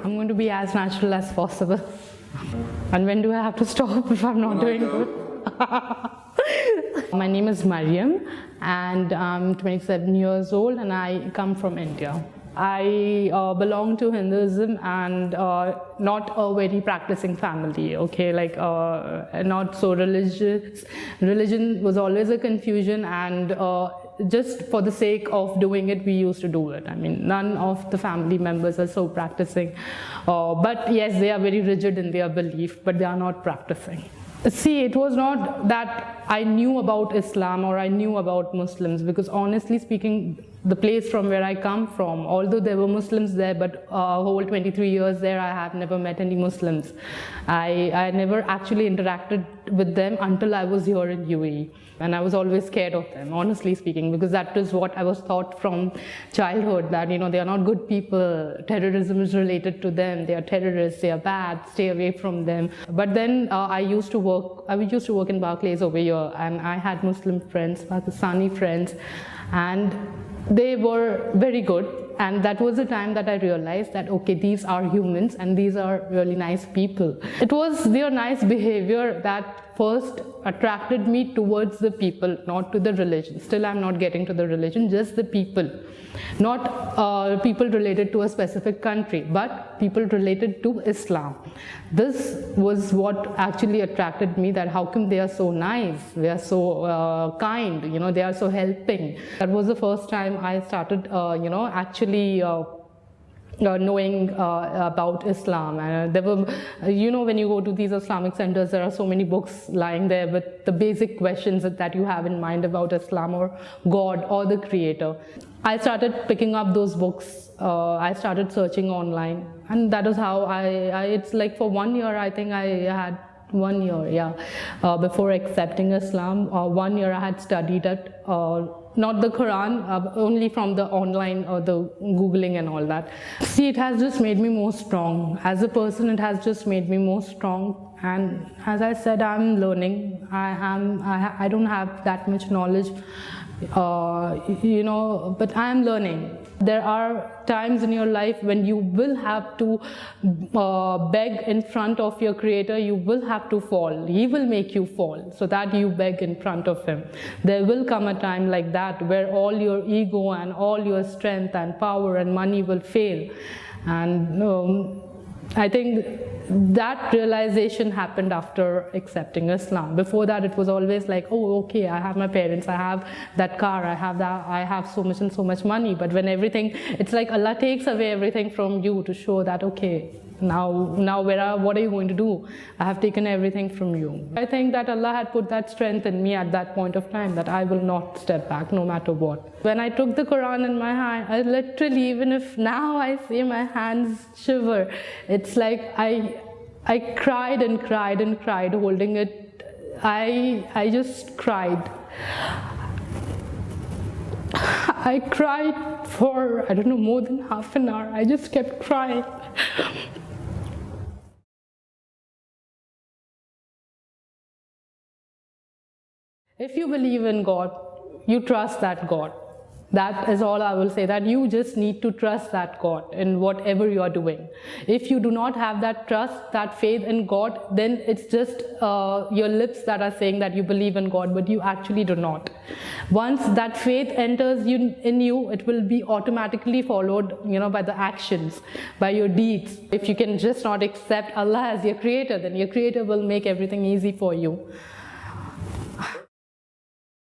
I'm going to be as natural as possible. And when do I have to stop if I'm not doing good? My name is Mariam and I'm 27 years old and I come from India. I belong to Hinduism and not a very practicing family, okay, like not so religious. Religion was always a confusion, and just for the sake of doing it, we used to do it. I mean, none of the family members are so practicing. But yes, they are very rigid in their belief, but they are not practicing. See, it was not that I knew about Islam or I knew about Muslims, because honestly speaking, the place from where I come from, although there were Muslims there, but whole 23 years there, I have never met any Muslims. I never actually interacted with them until I was here in UAE. And I was always scared of them, honestly speaking, because that is what I was taught from childhood, that, you know, they are not good people, terrorism is related to them, they are terrorists, they are bad, stay away from them. But then I used to work in Barclays over here, and I had Muslim friends, Pakistani friends, and they were very good. And that was the time that I realized that, okay, these are humans and these are really nice people. It was their nice behavior that first attracted me towards the people, not to the religion. Still, I'm not getting to the religion, just the people. Not people related to a specific country, but people related to Islam. This was what actually attracted me, that how come they are so nice, they are so kind, you know, they are so helping. That was the first time I started, you know, actually knowing about Islam. And there were, you know, when you go to these Islamic centers, there are so many books lying there with the basic questions that you have in mind about Islam or God or the Creator. I started picking up those books. I started searching online, and that is how it's like for 1 year, I think I had 1 year, yeah, before accepting Islam. 1 year I had studied it, not the Quran, only from the online or the Googling and all that. See, it has just made me more strong. As a person, it has just made me more strong. And as I said, I'm learning. I don't have that much knowledge, you know, but I'm learning. There are times in your life when you will have to beg in front of your Creator. You will have to fall. He will make you fall so that you beg in front of Him. There will come a time like that where all your ego and all your strength and power and money will fail. And I think that realization happened after accepting Islam. Before that, it was always like, oh, okay, I have my parents, I have that car, I have so much and so much money. But when everything, it's like Allah takes away everything from you to show that, okay, now what are you going to do? I have taken everything from you. I think that Allah had put that strength in me at that point of time, that I will not step back no matter what. When I took the Quran in my hand, I literally, even if now I see my hands shiver, it's like I cried and cried and cried holding it. I just cried. I cried for, I don't know, more than half an hour. I just kept crying. If you believe in God, you trust that God. That is all I will say, that you just need to trust that God in whatever you are doing. If you do not have that trust, that faith in God, then it's just your lips that are saying that you believe in God, but you actually do not. Once that faith enters in you, it will be automatically followed, you know, by the actions, by your deeds. If you can just not accept Allah as your Creator, then your Creator will make everything easy for you.